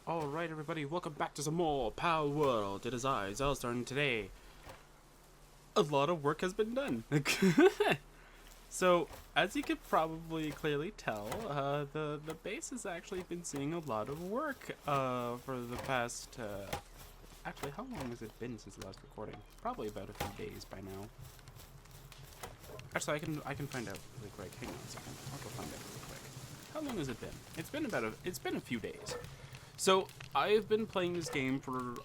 Alright everybody, welcome back to some more Palworld. It is I, Xilestar, and today a lot of work has been done. So, as you can probably clearly tell, the base has actually been seeing a lot of work for the past, actually how long has it been since the last recording? Probably about a few days by now. Actually, I can find out really quick. Hang on a second. I'll go find out really quick. How long has it been? It's been a few days. So, I've been playing this game for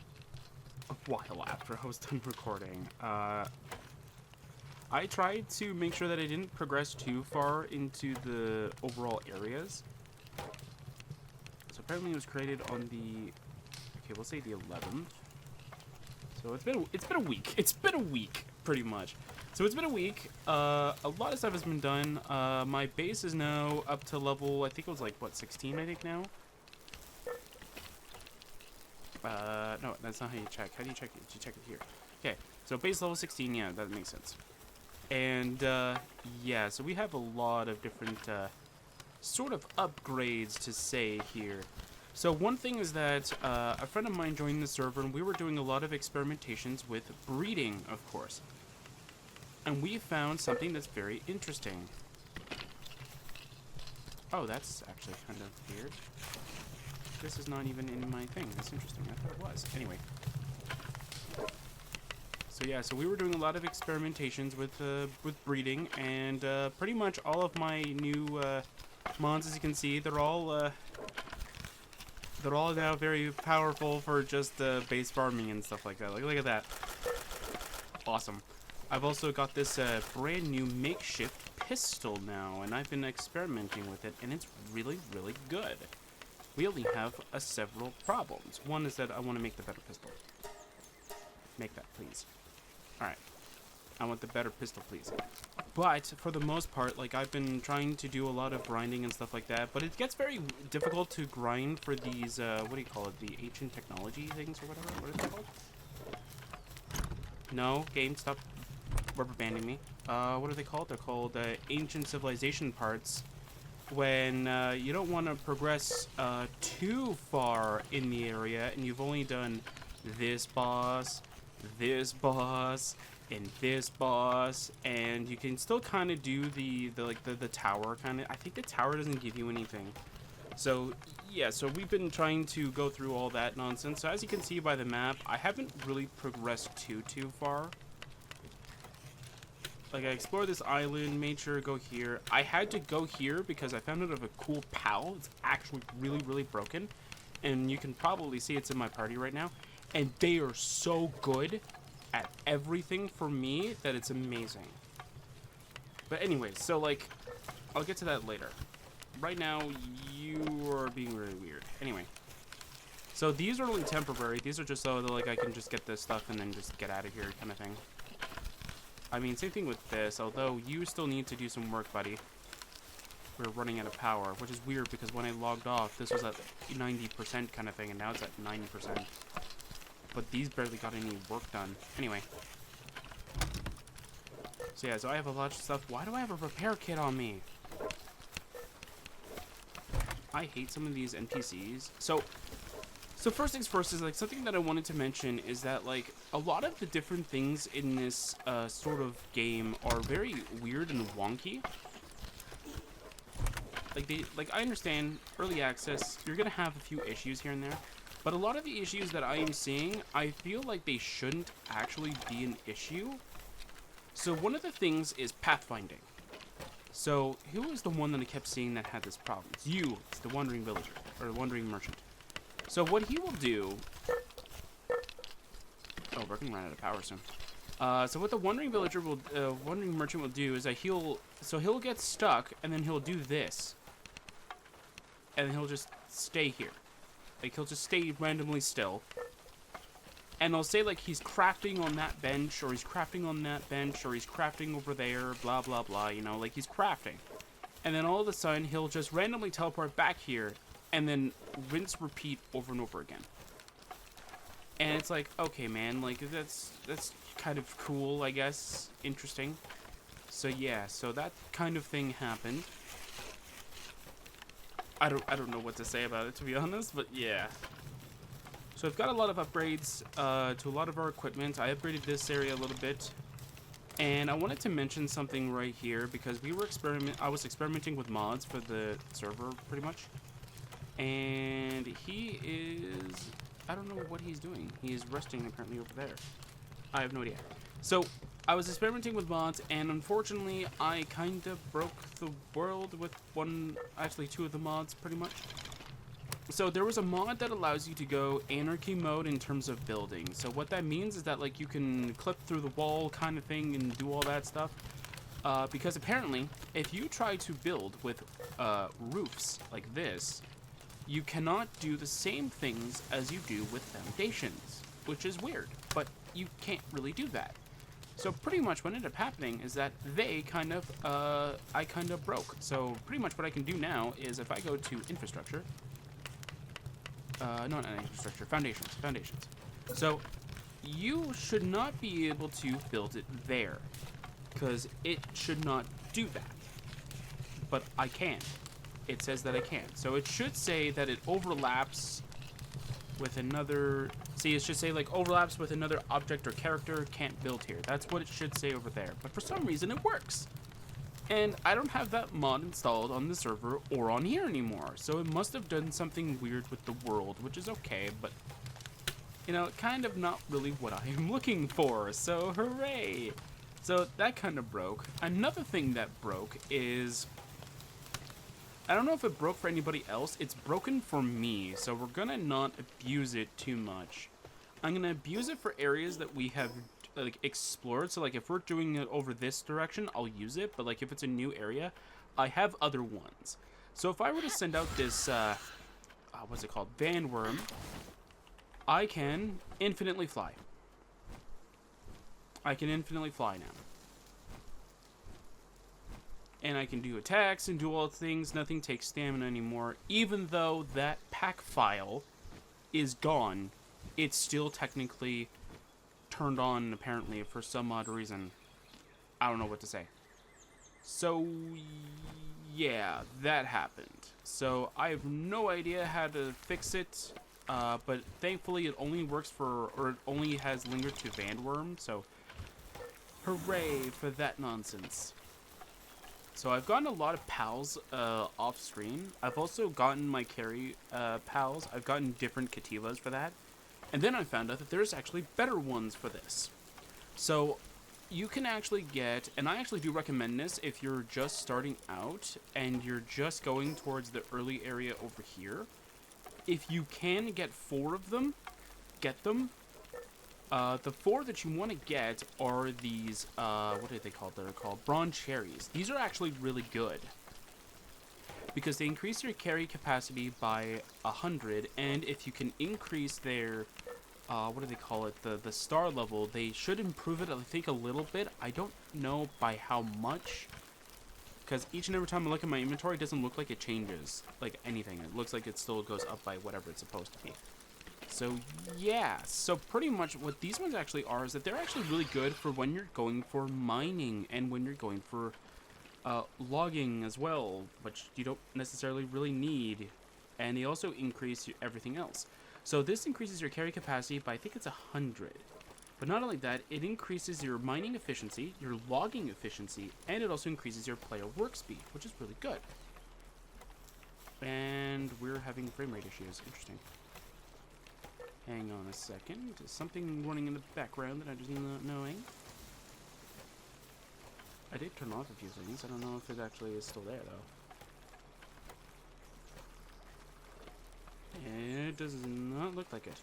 a while after I was done recording. I tried to make sure that I didn't progress too far into the overall areas. So apparently it was created on the, okay, we'll say the 11th. So it's been a week. It's been a week, pretty much. So it's been a week. A lot of stuff has been done. My base is now up to level, I think it was like, what, 16, I think now? No, that's not how you check. How do you check it? You check it here. Okay, so base level 16, yeah, that makes sense. And, yeah, so we have a lot of different, sort of upgrades to say here. So one thing is that, a friend of mine joined the server, and we were doing a lot of experimentations with breeding, of course. And we found something that's very interesting. Oh, that's actually kind of weird. This is not even in my thing. That's interesting. I thought it was. Anyway. So yeah, so we were doing a lot of experimentations with breeding, and pretty much all of my new mods, as you can see, they're all now very powerful for just base farming and stuff like that. Like, look at that. Awesome. I've also got this brand new makeshift pistol now, and I've been experimenting with it, and it's really, really good. We only have several problems. One is that I want to make the better pistol. Make that, please. Alright. I want the better pistol, please. But, for the most part, like, I've been trying to do a lot of grinding and stuff like that, but it gets very difficult to grind for these, what do you call it? The ancient technology things or whatever? What is it called? No, game, stop rubber banding me. What are they called? They're called, ancient civilization parts. When you don't want to progress too far in the area, and you've only done this boss, and this boss, and you can still kind of do the tower kind of. I think the tower doesn't give you anything. So yeah, so we've been trying to go through all that nonsense. So as you can see by the map, I haven't really progressed too far. Like, I explored this island, made sure to go here. I had to go here because I found out of a cool PAL. It's actually really, really broken. And you can probably see it's in my party right now. And they are so good at everything for me that it's amazing. But anyway, so, like, I'll get to that later. Right now, you are being really weird. Anyway. So these are only temporary. These are just so that, like, I can just get this stuff and then just get out of here kind of thing. I mean, same thing with this, although you still need to do some work, buddy. We're running out of power, which is weird because when I logged off, this was at 90% kind of thing, and now it's at 90%. But these barely got any work done. Anyway. So yeah, so I have a lot of stuff. Why do I have a repair kit on me? I hate some of these NPCs. So first things first is, like, something that I wanted to mention is that, like, a lot of the different things in this sort of game are very weird and wonky. Like, I understand early access, you're gonna have a few issues here and there, but a lot of the issues that I am seeing, I feel like they shouldn't actually be an issue. So one of the things is pathfinding. So who was the one that I kept seeing that had this problem? It's you. It's the wandering villager, or the wandering merchant. So what he will do... Oh, we're gonna run out of power soon. So what the wandering villager will, wandering merchant will do is that he'll get stuck, and then he'll do this. And he'll just stay here. Like, he'll just stay randomly still. And he'll say, like, he's crafting on that bench, or he's crafting on that bench, or he's crafting over there, blah, blah, blah, you know, like, he's crafting. And then all of a sudden, he'll just randomly teleport back here, and then rinse, repeat over and over again. And it's like, okay, man, like, that's kind of cool, I guess. Interesting. So yeah, so that kind of thing happened. I don't know what to say about it, to be honest, but yeah. So I've got a lot of upgrades to a lot of our equipment. I upgraded this area a little bit. And I wanted to mention something right here because I was experimenting with mods for the server pretty much. And he is, I don't know what he's doing. He is resting apparently over there. I have no idea. So I was experimenting with mods, and unfortunately I kind of broke the world with two of the mods pretty much. So there was a mod that allows you to go anarchy mode in terms of building. So what that means is that like you can clip through the wall kind of thing and do all that stuff. Because apparently if you try to build with roofs like this, you cannot do the same things as you do with foundations, which is weird, but you can't really do that. So pretty much what ended up happening is that I kind of broke. So pretty much what I can do now is if I go to infrastructure, no, not infrastructure, foundations. So you should not be able to build it there because it should not do that, but I can. It says that I can. So it should say that it overlaps with another, see, it should say like overlaps with another object or character, can't build here. That's what it should say over there. But for some reason it works. And I don't have that mod installed on the server or on here anymore. So it must have done something weird with the world, which is okay, but you know, kind of not really what I'm looking for. So hooray. So that kind of broke. Another thing that broke is, I don't know if it broke for anybody else. It's broken for me, so we're gonna not abuse it too much. I'm gonna abuse it for areas that we have like explored. So like if we're doing it over this direction, I'll use it. But like if it's a new area, I have other ones. So if I were to send out this, what's it called, Bandworm, I can infinitely fly. I can infinitely fly now. And I can do attacks and do all the things. Nothing takes stamina anymore. Even though that pack file is gone, it's still technically turned on, apparently, for some odd reason. I don't know what to say. So, yeah, that happened. So, I have no idea how to fix it. But thankfully, it only works for, or it only has lingered to Bandworm. So, hooray for that nonsense. So I've gotten a lot of pals off screen. I've also gotten my carry pals. I've gotten different Kativas for that. And then I found out that there's actually better ones for this. So you can actually get, and I actually do recommend this if you're just starting out and you're just going towards the early area over here. If you can get 4 of them, get them. The 4 that you want to get are these, what are they called? They're called bronze cherries. These are actually really good because they increase your carry capacity by 100, and if you can increase their, what do they call it? The star level, they should improve it, I think, a little bit. I don't know by how much, because each and every time I look at my inventory, it doesn't look like it changes, like anything. It looks like it still goes up by whatever it's supposed to be. So yeah, so pretty much what these ones actually are is that they're actually really good for when you're going for mining and when you're going for logging as well, which you don't necessarily really need. And they also increase everything else. So this increases your carry capacity by, I think it's 100. But not only that, it increases your mining efficiency, your logging efficiency, and it also increases your player work speed, which is really good. And we're having frame rate issues. Interesting. Hang on a second. There's something running in the background that I just not knowing. I did turn off a few things. I don't know if it actually is still there, though. It does not look like it.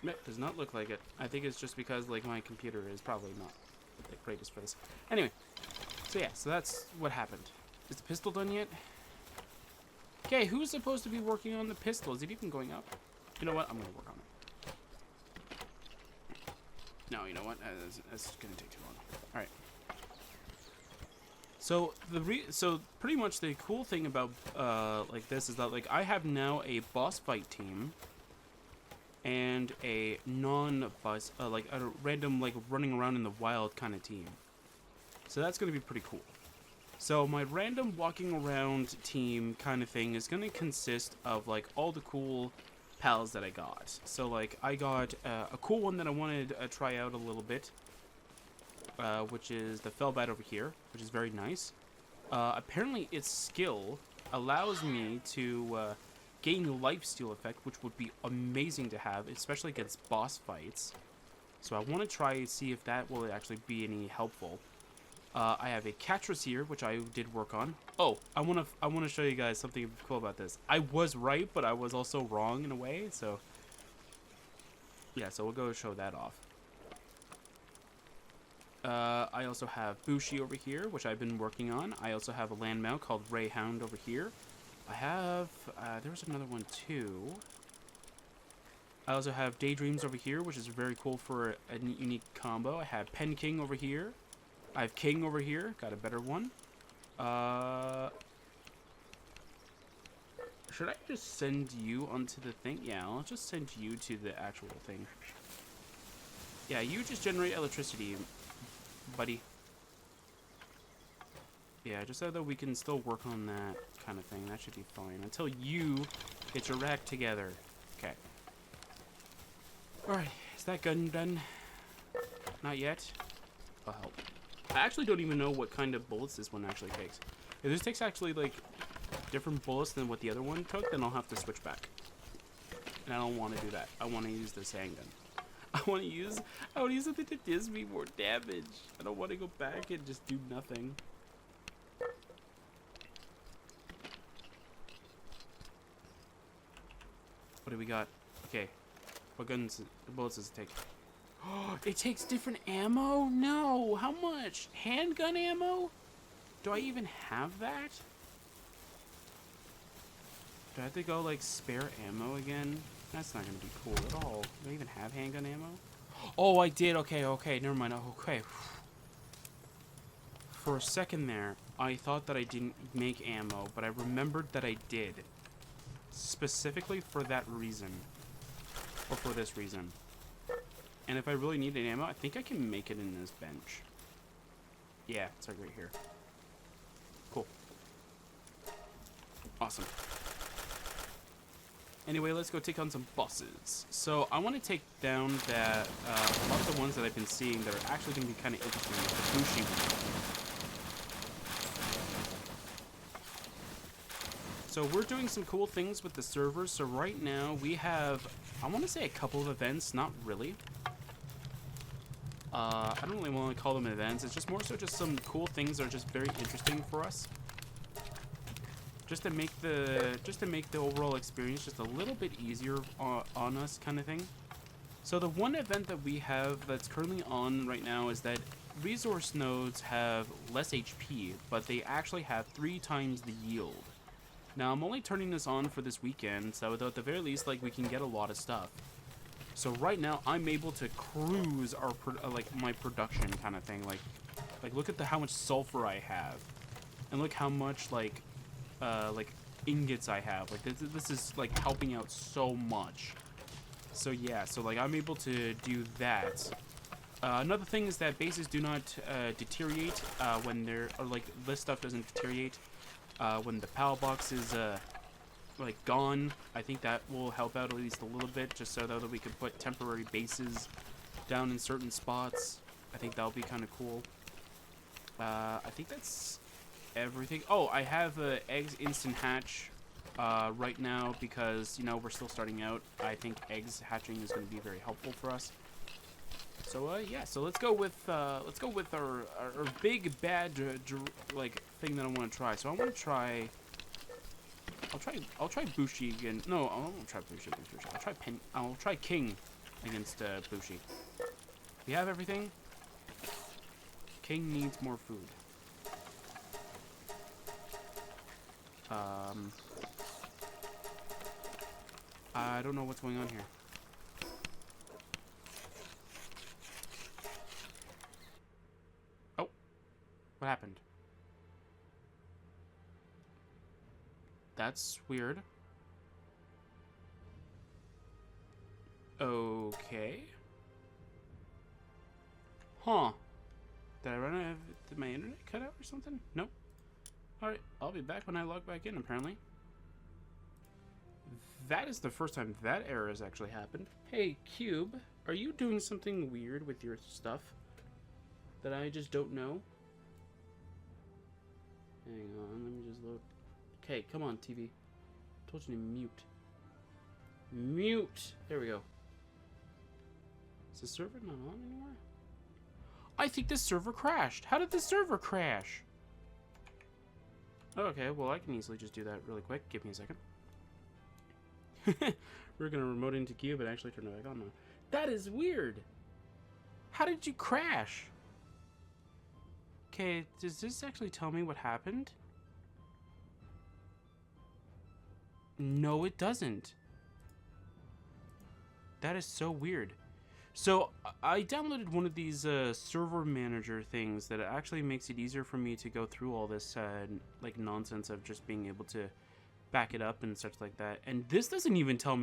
It does not look like it. I think it's just because, like, my computer is probably not the greatest for this. Anyway. So, yeah. So, that's what happened. Is the pistol done yet? Okay, who's supposed to be working on the pistol? Is it even going up? You know what? I'm going to work on it. No, you know what? That's going to take too long. All right. So so pretty much the cool thing about like this is that like I have now a boss fight team and a non-boss like a random like running around in the wild kind of team. So that's going to be pretty cool. So my random walking around team kind of thing is going to consist of like all the cool pals that I got. So like I got a cool one that I wanted to try out a little bit, which is the Fellbat over here, which is very nice. Apparently its skill allows me to gain lifesteal effect, which would be amazing to have, especially against boss fights. So I want to try and see if that will actually be any helpful. I have a Catras here, which I did work on. Oh, I want to show you guys something cool about this. I was right, but I was also wrong in a way. So yeah, so we'll go show that off. I also have Bushi over here, which I've been working on. I also have a land mount called Rayhound over here. I have there was another one too. I also have Daydreams over here, which is very cool for a unique combo. I have Pen King over here. I have King over here. Got a better one. Should I just send you onto the thing? Yeah, I'll just send you to the actual thing. Yeah, you just generate electricity, buddy. Yeah, just so that we can still work on that kind of thing. That should be fine. Until you get your rack together. Okay. Alright, is that gun done? Not yet? I'll help. I actually don't even know what kind of bullets this one actually takes. If this takes actually, like, different bullets than what the other one took, then I'll have to switch back. And I don't want to do that. I want to use this handgun. I want to use something that gives me more damage. I don't want to go back and just do nothing. What do we got? Okay. What bullets does it take? Oh, it takes different ammo? No! How much? Handgun ammo? Do I even have that? Do I have to go, like, spare ammo again? That's not gonna be cool at all. Do I even have handgun ammo? Oh, I did. Okay, okay. Never mind. Okay. For a second there, I thought that I didn't make ammo, but I remembered that I did. Specifically for that reason. Or for this reason. And if I really need an ammo, I think I can make it in this bench. Yeah, it's like right here. Cool. Awesome. Anyway, let's go take on some bosses. So I want to take down that a lot of the ones that I've been seeing that are actually going to be kind of interesting, like the Bushi one. So we're doing some cool things with the servers. So right now we have, I want to say a couple of events, not really. I don't really want to call them events. It's just more so just some cool things that are just very interesting for us. Just to make the overall experience just a little bit easier on us, kind of thing. So the one event that we have that's currently on right now is that resource nodes have less HP, but they actually have 3 times the yield. Now I'm only turning this on for this weekend, so at the very least, like, we can get a lot of stuff. So right now I'm able to cruise our my production kind of thing. Like look at how much sulfur I have, and look how much like ingots I have. Like this is like helping out so much. So yeah, so like I'm able to do that. Another thing is that bases do not deteriorate when they're, or like this stuff doesn't deteriorate when the power box is like gone. I think that will help out at least a little bit, just so that we can put temporary bases down in certain spots. I think that'll be kind of cool. I think that's everything. Oh, I have eggs instant hatch right now because, you know, we're still starting out. I think eggs hatching is going to be very helpful for us. So yeah, so let's go with our big bad like thing that I want to try. So I want to try. I'll try Bushi again. No, I won't try Bushi against Bushi. I'll try King against Bushi. We have everything. King needs more food. I don't know what's going on here. Oh, what happened? That's weird. Okay. Huh. Did I run out of, did my internet cut out or something? Nope. Alright, I'll be back when I log back in, apparently. That is the first time that error has actually happened. Hey, Cube, are you doing something weird with your stuff that I just don't know? Hang on, let me just load. Okay, come on, TV. Told you to mute. Mute! There we go. Is the server not on anymore? I think this server crashed. How did this server crash? Okay, well, I can easily just do that really quick. Give me a second. We're gonna remote into Cube and actually turn it back on now. That is weird. How did you crash? Okay, does this actually tell me what happened? No, it doesn't. That is so weird. So, I downloaded one of these server manager things that actually makes it easier for me to go through all this like nonsense of just being able to back it up and such like that. And this doesn't even tell me